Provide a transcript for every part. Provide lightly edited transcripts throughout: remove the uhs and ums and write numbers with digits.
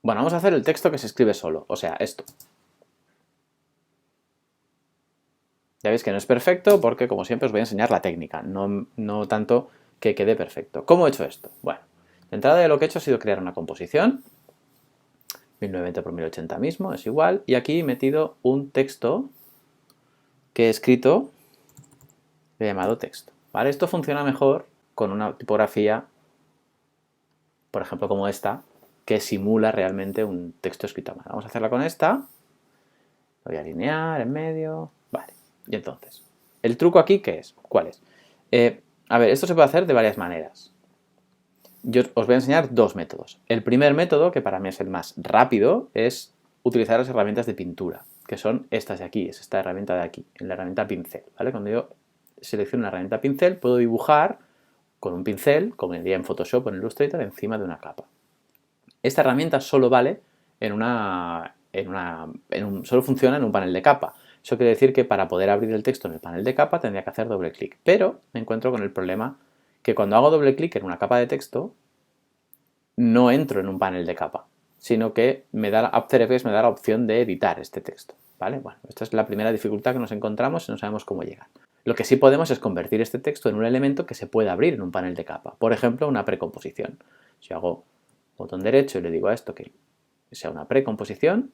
Bueno, vamos a hacer el texto que se escribe solo, o sea, esto. Ya veis que no es perfecto porque, como siempre, os voy a enseñar la técnica, no tanto que quede perfecto. ¿Cómo he hecho esto? Bueno, de entrada lo que he hecho ha sido crear una composición, 1920 por 1080 mismo, es igual, y aquí he metido un texto que he escrito, he llamado texto. ¿Vale? Esto funciona mejor con una tipografía, por ejemplo, como esta, que simula realmente un texto escrito a mano. Vamos a hacerla con esta. Lo voy a alinear en medio. Vale. Y entonces, ¿el truco aquí qué es? ¿Cuál es? A ver, esto se puede hacer de varias maneras. Yo os voy a enseñar dos métodos. El primer método, que para mí es el más rápido, es utilizar las herramientas de pintura, que son estas de aquí, es esta herramienta de aquí, en la herramienta pincel. ¿Vale? Cuando yo selecciono la herramienta pincel, puedo dibujar con un pincel, como diría en Photoshop o en Illustrator, encima de una capa. Esta herramienta solo vale solo funciona en un panel de capa. Eso quiere decir que para poder abrir el texto en el panel de capa tendría que hacer doble clic. Pero me encuentro con el problema que cuando hago doble clic en una capa de texto, no entro en un panel de capa, sino que After Effects me da la opción de editar este texto. ¿Vale? Bueno, esta es la primera dificultad que nos encontramos y no sabemos cómo llegar. Lo que sí podemos es convertir este texto en un elemento que se puede abrir en un panel de capa. Por ejemplo, una precomposición. Si hago botón derecho y le digo a esto que sea una precomposición,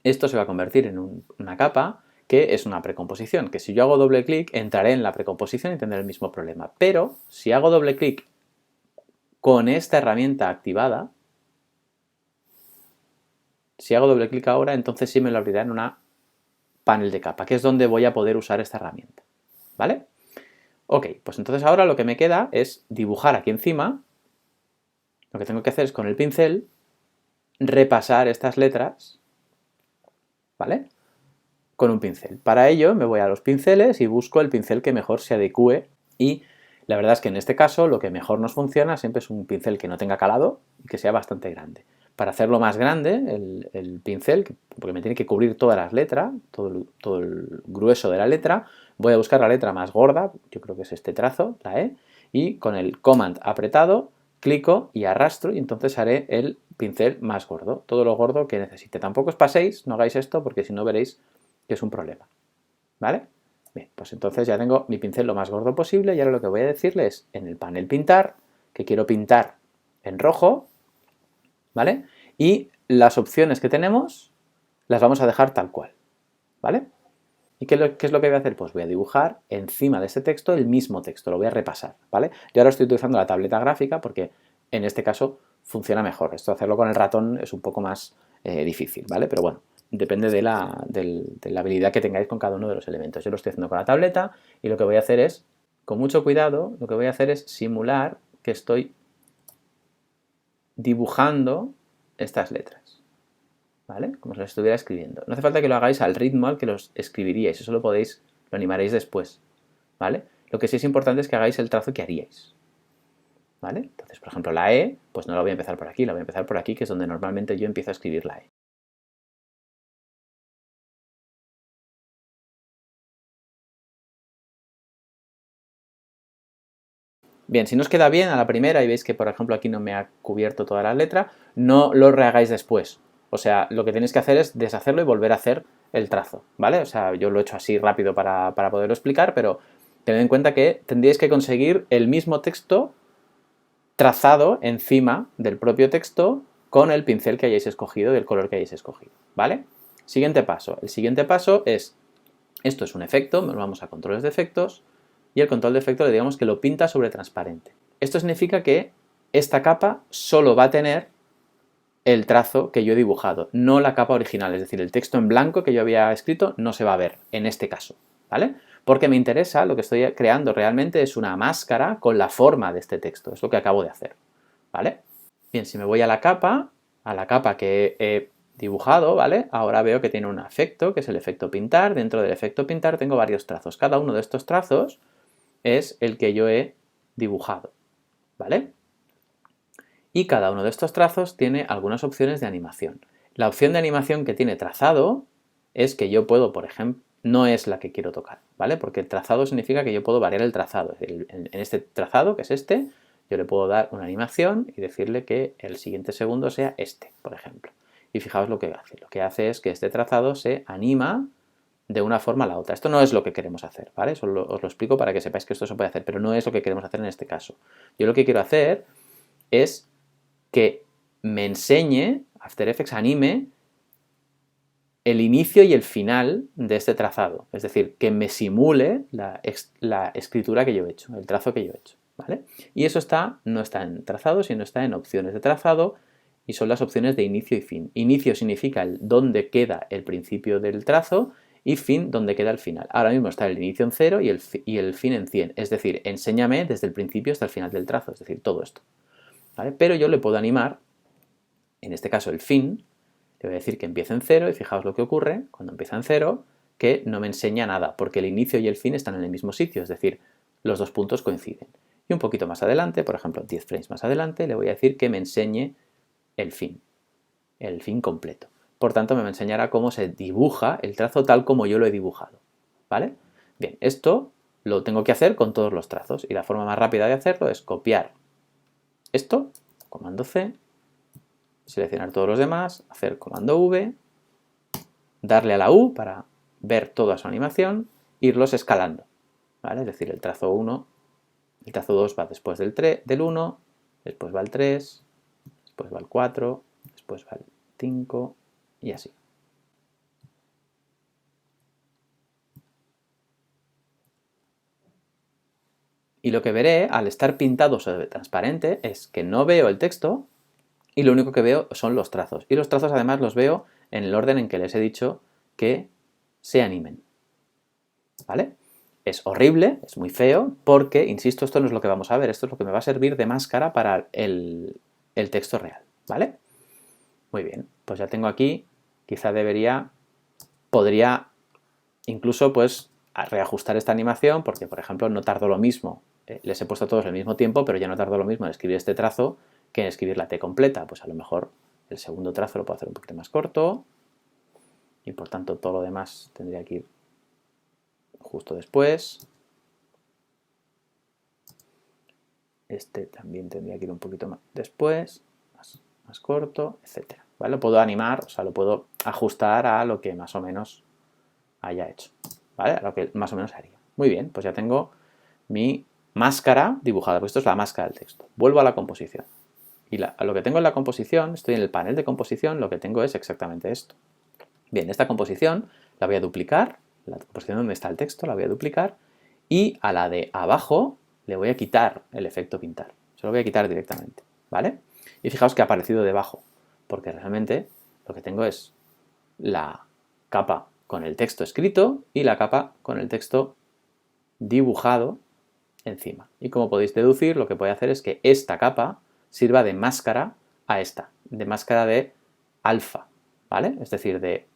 esto se va a convertir en una capa que es una precomposición, que si yo hago doble clic entraré en la precomposición y tendré el mismo problema. Pero si hago doble clic con esta herramienta activada, si hago doble clic ahora, entonces sí me lo abrirá en una panel de capa, que es donde voy a poder usar esta herramienta. ¿Vale? Ok, pues entonces ahora lo que me queda es dibujar aquí encima. Lo que tengo que hacer es con el pincel repasar estas letras, ¿vale? Con un pincel. Para ello me voy a los pinceles y busco el pincel que mejor se adecue, y la verdad es que en este caso lo que mejor nos funciona siempre es un pincel que no tenga calado y que sea bastante grande. Para hacerlo más grande, el pincel, porque me tiene que cubrir todas las letras, todo el grueso de la letra, voy a buscar la letra más gorda, yo creo que es este trazo, la E, y con el Command apretado clico y arrastro y entonces haré el pincel más gordo, todo lo gordo que necesite. Tampoco os paséis, no hagáis esto porque si no veréis que es un problema. ¿Vale? Bien, pues entonces ya tengo mi pincel lo más gordo posible y ahora lo que voy a decirle es en el panel pintar, que quiero pintar en rojo, ¿vale? Y las opciones que tenemos las vamos a dejar tal cual, ¿vale? ¿Y qué es lo que voy a hacer? Pues voy a dibujar encima de este texto el mismo texto, lo voy a repasar, ¿vale? Yo ahora estoy utilizando la tableta gráfica porque en este caso funciona mejor. Esto hacerlo con el ratón es un poco más difícil, ¿vale? Pero bueno, depende de la habilidad que tengáis con cada uno de los elementos. Yo lo estoy haciendo con la tableta y lo que voy a hacer es, con mucho cuidado, lo que voy a hacer es simular que estoy dibujando estas letras, ¿vale? Como si las estuviera escribiendo. No hace falta que lo hagáis al ritmo al que los escribiríais, eso lo animaréis después, ¿vale? Lo que sí es importante es que hagáis el trazo que haríais, ¿vale? Entonces, por ejemplo, la E, pues no la voy a empezar por aquí, la voy a empezar por aquí, que es donde normalmente yo empiezo a escribir la E. Bien, si no os queda bien a la primera y veis que, por ejemplo, aquí no me ha cubierto toda la letra, no lo rehagáis después. O sea, lo que tenéis que hacer es deshacerlo y volver a hacer el trazo, ¿vale? O sea, yo lo he hecho así rápido para poderlo explicar, pero tened en cuenta que tendríais que conseguir el mismo texto trazado encima del propio texto con el pincel que hayáis escogido y el color que hayáis escogido, ¿vale? Siguiente paso. El siguiente paso es, esto es un efecto, nos vamos a controles de efectos, y el control de efecto le digamos que lo pinta sobre transparente. Esto significa que esta capa solo va a tener el trazo que yo he dibujado, no la capa original, es decir, el texto en blanco que yo había escrito no se va a ver en este caso, ¿vale? Porque me interesa, lo que estoy creando realmente es una máscara con la forma de este texto, es lo que acabo de hacer, ¿vale? Bien, si me voy a la capa que he dibujado, ¿vale? Ahora veo que tiene un efecto, que es el efecto pintar. Dentro del efecto pintar tengo varios trazos. Cada uno de estos trazos es el que yo he dibujado, ¿vale? Y cada uno de estos trazos tiene algunas opciones de animación. La opción de animación que tiene trazado es que yo puedo, por ejemplo, no es la que quiero tocar, ¿vale? Porque el trazado significa que yo puedo variar el trazado. En este trazado, que es este, Yo le puedo dar una animación y decirle que el siguiente segundo sea este, por ejemplo. Y fijaos lo que hace. Lo que hace es que este trazado se anima de una forma a la otra. Esto no es lo que queremos hacer, ¿vale? Os lo explico para que sepáis que esto se puede hacer, pero no es lo que queremos hacer en este caso. Yo lo que quiero hacer es que me enseñe, After Effects anime, el inicio y el final de este trazado. Es decir, que me simule la escritura que yo he hecho, el trazo que yo he hecho, ¿vale? Y eso no está en trazado, sino está en opciones de trazado y son las opciones de inicio y fin. Inicio significa dónde queda el principio del trazo y fin donde queda el final. Ahora mismo está el inicio en 0 y el fin en 100. Es decir, enséñame desde el principio hasta el final del trazo, es decir, todo esto, ¿vale? Pero yo le puedo animar, en este caso el fin, le voy a decir que empiece en 0 y fijaos lo que ocurre cuando empieza en 0, que no me enseña nada, porque el inicio y el fin están en el mismo sitio, es decir, los dos puntos coinciden. Y un poquito más adelante, por ejemplo 10 frames más adelante, le voy a decir que me enseñe el fin completo. Por tanto, me enseñará cómo se dibuja el trazo tal como yo lo he dibujado, ¿vale? Bien, esto lo tengo que hacer con todos los trazos y la forma más rápida de hacerlo es copiar esto, comando C, seleccionar todos los demás, hacer comando V, darle a la U para ver toda su animación, irlos escalando, ¿vale? Es decir, el trazo 1, el trazo 2 va después del 1, después va el 3, después va el 4, después va el 5 y así. Y lo que veré al estar pintado sobre transparente es que no veo el texto y lo único que veo son los trazos. Y los trazos además los veo en el orden en que les he dicho que se animen, ¿vale? Es horrible, es muy feo, porque, insisto, esto no es lo que vamos a ver, esto es lo que me va a servir de máscara para el texto real, ¿vale? Muy bien, pues ya tengo aquí, quizá podría incluso pues reajustar esta animación porque, por ejemplo, no tardo lo mismo, les he puesto todos el mismo tiempo, pero ya no tardo lo mismo en escribir este trazo que en escribir la T completa. Pues a lo mejor el segundo trazo lo puedo hacer un poquito más corto y por tanto todo lo demás tendría que ir justo después. Este también tendría que ir un poquito más después, más corto, etc. ¿Vale? Lo puedo animar, o sea, lo puedo ajustar a lo que más o menos haya hecho, ¿vale? A lo que más o menos haría. Muy bien, pues ya tengo mi máscara dibujada, pues esto es la máscara del texto. Vuelvo a la composición. Y a lo que tengo en la composición, estoy en el panel de composición, lo que tengo es exactamente esto. Bien, esta composición la voy a duplicar, la composición donde está el texto la voy a duplicar y a la de abajo le voy a quitar el efecto pintar. Se lo voy a quitar directamente, ¿vale? Y fijaos que ha aparecido debajo, porque realmente lo que tengo es la capa con el texto escrito y la capa con el texto dibujado encima. Y como podéis deducir, lo que voy a hacer es que esta capa sirva de máscara a esta, de máscara de alfa, ¿vale? Es decir, de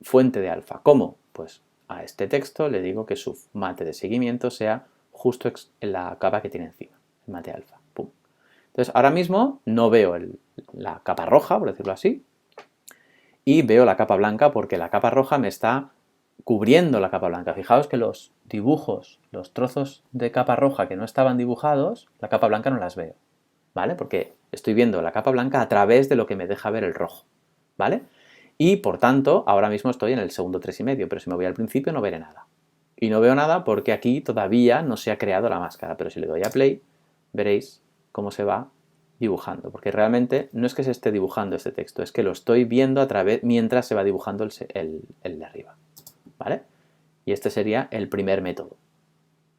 fuente de alfa. ¿Cómo? Pues a este texto le digo que su mate de seguimiento sea justo en la capa que tiene encima, el mate alfa. ¡Pum! Entonces, ahora mismo no veo la capa roja, por decirlo así, y veo la capa blanca porque la capa roja me está cubriendo la capa blanca. Fijaos que los dibujos, los trozos de capa roja que no estaban dibujados, la capa blanca no las veo, ¿vale? Porque estoy viendo la capa blanca a través de lo que me deja ver el rojo, ¿vale? Y por tanto, ahora mismo estoy en el segundo 3,5, pero si me voy al principio no veré nada. Y no veo nada porque aquí todavía no se ha creado la máscara, pero si le doy a play, veréis cómo se va dibujando, porque realmente no es que se esté dibujando este texto, es que lo estoy viendo a través mientras se va dibujando el de arriba, ¿vale? Y este sería el primer método,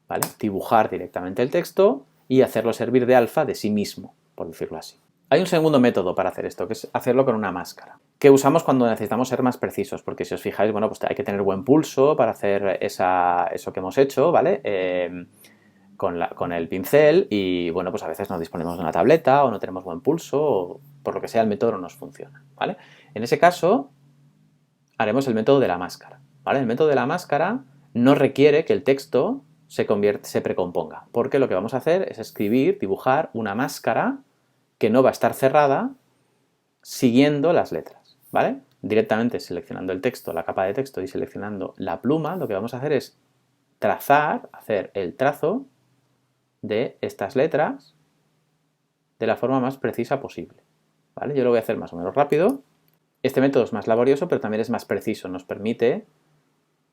¿vale? Dibujar directamente el texto y hacerlo servir de alfa de sí mismo, por decirlo así. Hay un segundo método para hacer esto, que es hacerlo con una máscara, que usamos cuando necesitamos ser más precisos, porque si os fijáis, bueno, pues hay que tener buen pulso para hacer eso que hemos hecho, ¿vale? Con el pincel y, bueno, pues a veces no disponemos de una tableta o no tenemos buen pulso o por lo que sea el método no nos funciona, ¿vale? En ese caso haremos el método de la máscara, ¿vale? El método de la máscara no requiere que el texto se precomponga, porque lo que vamos a hacer es dibujar una máscara que no va a estar cerrada siguiendo las letras, ¿vale? Directamente seleccionando el texto, la capa de texto y seleccionando la pluma, lo que vamos a hacer es hacer el trazo de estas letras de la forma más precisa posible. ¿Vale? Yo lo voy a hacer más o menos rápido. Este método es más laborioso, pero también es más preciso. Nos permite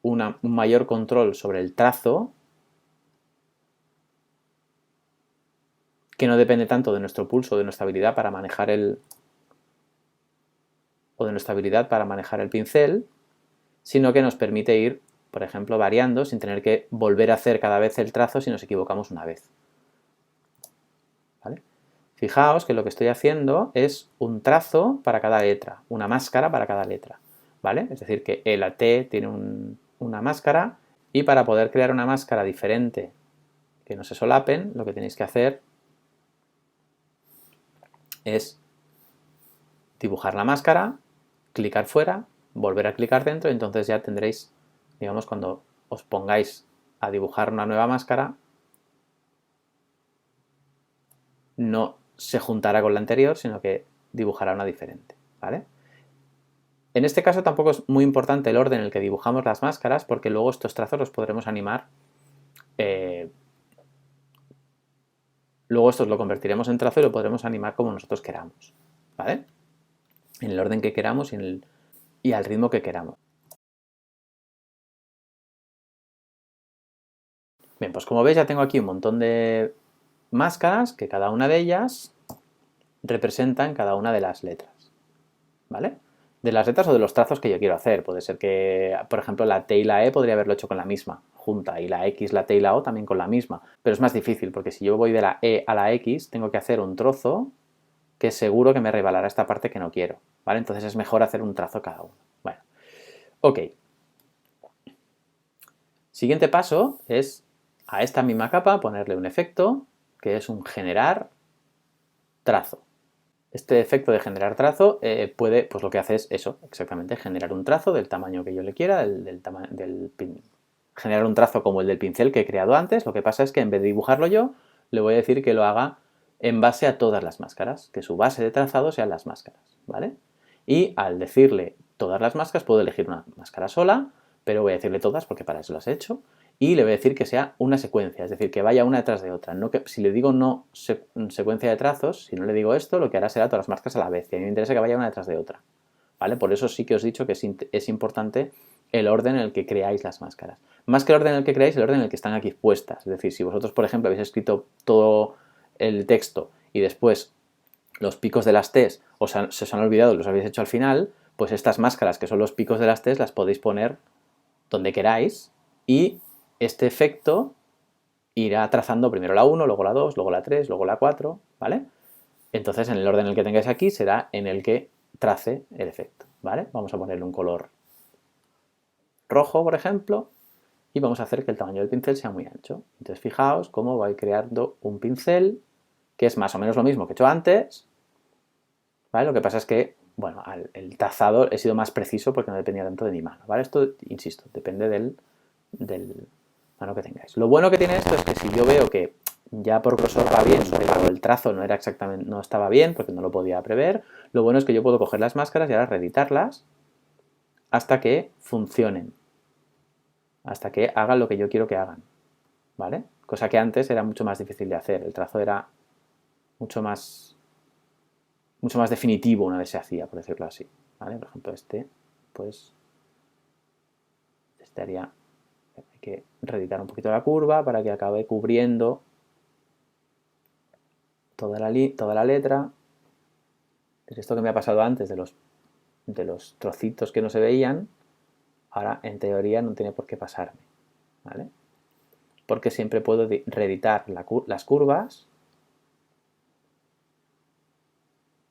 un mayor control sobre el trazo, que no depende tanto de nuestro pulso o de nuestra habilidad para manejar el pincel, sino que nos permite ir, por ejemplo, variando sin tener que volver a hacer cada vez el trazo si nos equivocamos una vez. ¿Vale? Fijaos que lo que estoy haciendo es un trazo para cada letra, una máscara para cada letra. ¿Vale? Es decir, que la T tiene una máscara, y para poder crear una máscara diferente que no se solapen, lo que tenéis que hacer es dibujar la máscara, clicar fuera, volver a clicar dentro, y entonces ya tendréis, digamos, cuando os pongáis a dibujar una nueva máscara, no se juntará con la anterior, sino que dibujará una diferente, ¿vale? En este caso tampoco es muy importante el orden en el que dibujamos las máscaras, porque luego estos trazos los podremos animar. Luego estos lo convertiremos en trazo y lo podremos animar como nosotros queramos, ¿vale? En el orden que queramos y al ritmo que queramos. Bien, pues como veis ya tengo aquí un montón de máscaras que cada una de ellas representan cada una de las letras, ¿vale? De las letras o de los trazos que yo quiero hacer. Puede ser que, por ejemplo, la T y la E podría haberlo hecho con la misma junta, y la X, la T y la O también con la misma, pero es más difícil porque si yo voy de la E a la X tengo que hacer un trozo que seguro que me revelará esta parte que no quiero, ¿vale? Entonces es mejor hacer un trazo cada uno. Bueno, ok. Siguiente paso es a esta misma capa ponerle un efecto que es un generar trazo. Este efecto de generar trazo puede, pues lo que hace es eso, exactamente, generar un trazo del tamaño que yo le quiera, generar un trazo como el del pincel que he creado antes. Lo que pasa es que en vez de dibujarlo yo, le voy a decir que lo haga en base a todas las máscaras, que su base de trazado sean las máscaras, ¿vale? Y al decirle todas las máscaras, puedo elegir una máscara sola, pero voy a decirle todas porque para eso las he hecho, y le voy a decir que sea una secuencia, es decir, que vaya una detrás de otra. No que, si le digo no secuencia de trazos, si no le digo esto, lo que hará será todas las máscaras a la vez, y a mí me interesa que vaya una detrás de otra, ¿vale? Por eso sí que os he dicho que es importante el orden en el que creáis las máscaras. Más que el orden en el que creáis, el orden en el que están aquí puestas. Es decir, si vosotros, por ejemplo, habéis escrito todo el texto y después los picos de las T's se os han olvidado, los habéis hecho al final, pues estas máscaras que son los picos de las T's las podéis poner donde queráis, y este efecto irá trazando primero la 1, luego la 2, luego la 3, luego la 4, ¿vale? Entonces en el orden en el que tengáis aquí será en el que trace el efecto, ¿vale? Vamos a ponerle un color rojo, por ejemplo, y vamos a hacer que el tamaño del pincel sea muy ancho. Entonces fijaos cómo voy creando un pincel que es más o menos lo mismo que he hecho antes, ¿vale? Lo que pasa es que, bueno, el trazado he sido más preciso porque no dependía tanto de mi mano, ¿vale? Esto, insisto, depende del mano que tengáis. Lo bueno que tiene esto es que si yo veo que ya por grosor va bien, pero el trazo no era exactamente, no estaba bien porque no lo podía prever, lo bueno es que yo puedo coger las máscaras y ahora reeditarlas hasta que funcionen, hasta que hagan lo que yo quiero que hagan, ¿vale? Cosa que antes era mucho más difícil de hacer, el trazo era mucho más definitivo una vez se hacía, por decirlo así, ¿vale? Por ejemplo, pues, hay que reeditar un poquito la curva para que acabe cubriendo toda la letra. Es esto que me ha pasado antes de los trocitos que no se veían, ahora en teoría no tiene por qué pasarme, ¿vale? Porque siempre puedo reeditar las curvas.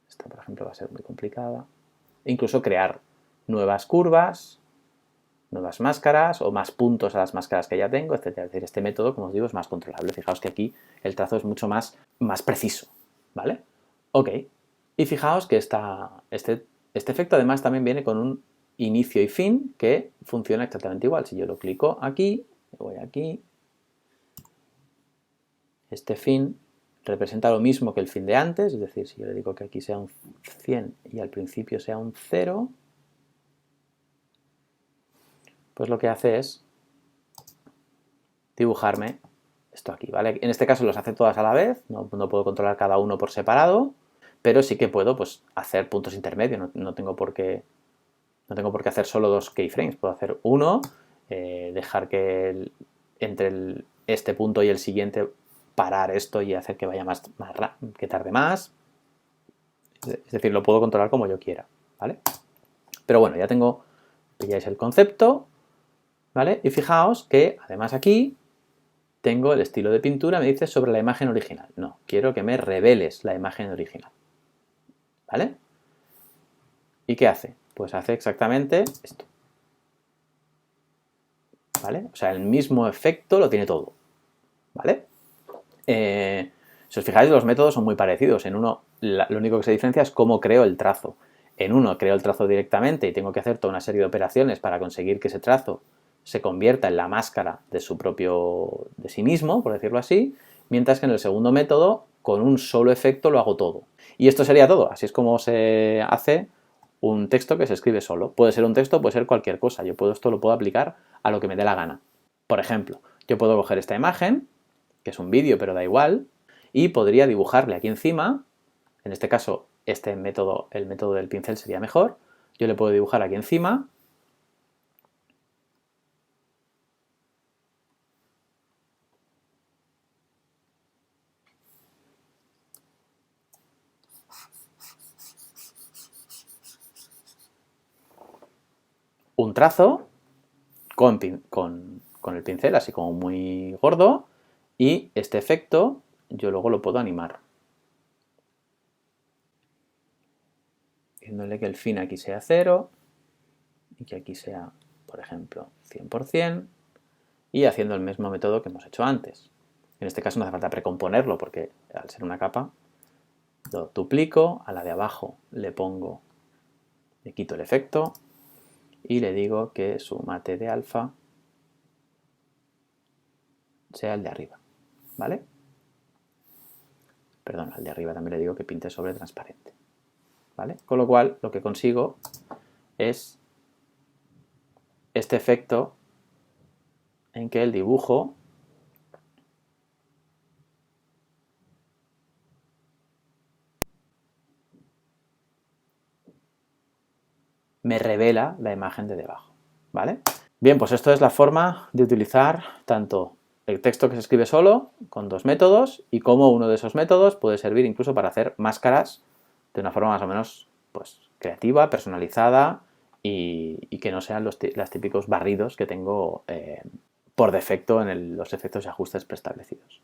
Esta, por ejemplo, va a ser muy complicada. E incluso crear nuevas curvas, nuevas máscaras o más puntos a las máscaras que ya tengo, etc. Es decir, este método, como os digo, es más controlable. Fijaos que aquí el trazo es mucho más preciso, ¿vale? Ok. Y fijaos que este efecto además también viene con un inicio y fin que funciona exactamente igual. Si yo lo clico aquí, voy aquí, este fin representa lo mismo que el fin de antes, es decir, si yo le digo que aquí sea un 100 y al principio sea un 0, pues lo que hace es dibujarme esto aquí, ¿vale? En este caso los hace todas a la vez, no puedo controlar cada uno por separado, pero sí que puedo pues, hacer puntos intermedios, no tengo por qué hacer solo 2 keyframes, puedo hacer uno, dejar que entre este punto y el siguiente parar esto y hacer que vaya que tarde más. Es decir, lo puedo controlar como yo quiera, ¿vale? Pero bueno, ya pilláis el concepto, ¿vale? Y fijaos que además aquí tengo el estilo de pintura, me dice sobre la imagen original. No, quiero que me reveles la imagen original, ¿vale? ¿Y qué hace? Pues hace exactamente esto, ¿vale? O sea, el mismo efecto lo tiene todo, ¿vale? Si os fijáis, los métodos son muy parecidos. En uno, lo único que se diferencia es cómo creo el trazo. En uno creo el trazo directamente y tengo que hacer toda una serie de operaciones para conseguir que ese trazo se convierta en la máscara de sí mismo, por decirlo así, mientras que en el segundo método, con un solo efecto lo hago todo. Y esto sería todo. Así es como se hace un texto que se escribe solo. Puede ser un texto, puede ser cualquier cosa. Esto lo puedo aplicar a lo que me dé la gana. Por ejemplo, yo puedo coger esta imagen, que es un vídeo, pero da igual, y podría dibujarle aquí encima, en este caso el método del pincel sería mejor, yo le puedo dibujar aquí encima un trazo con el pincel, así como muy gordo, y este efecto yo luego lo puedo animar. Haciéndole que el fin aquí sea 0 y que aquí sea, por ejemplo, 100%, y haciendo el mismo método que hemos hecho antes. En este caso no hace falta precomponerlo porque al ser una capa lo duplico, a la de abajo le quito el efecto y le digo que su mate de alfa sea el de arriba, ¿vale? Perdón, al de arriba también le digo que pinte sobre transparente, ¿vale? Con lo cual lo que consigo es este efecto en que el dibujo me revela la imagen de debajo, ¿vale? Bien, pues esto es la forma de utilizar tanto el texto que se escribe solo, con 2 métodos, y cómo uno de esos métodos puede servir incluso para hacer máscaras de una forma más o menos pues, creativa, personalizada y que no sean los típicos barridos que tengo por defecto en los efectos y ajustes preestablecidos.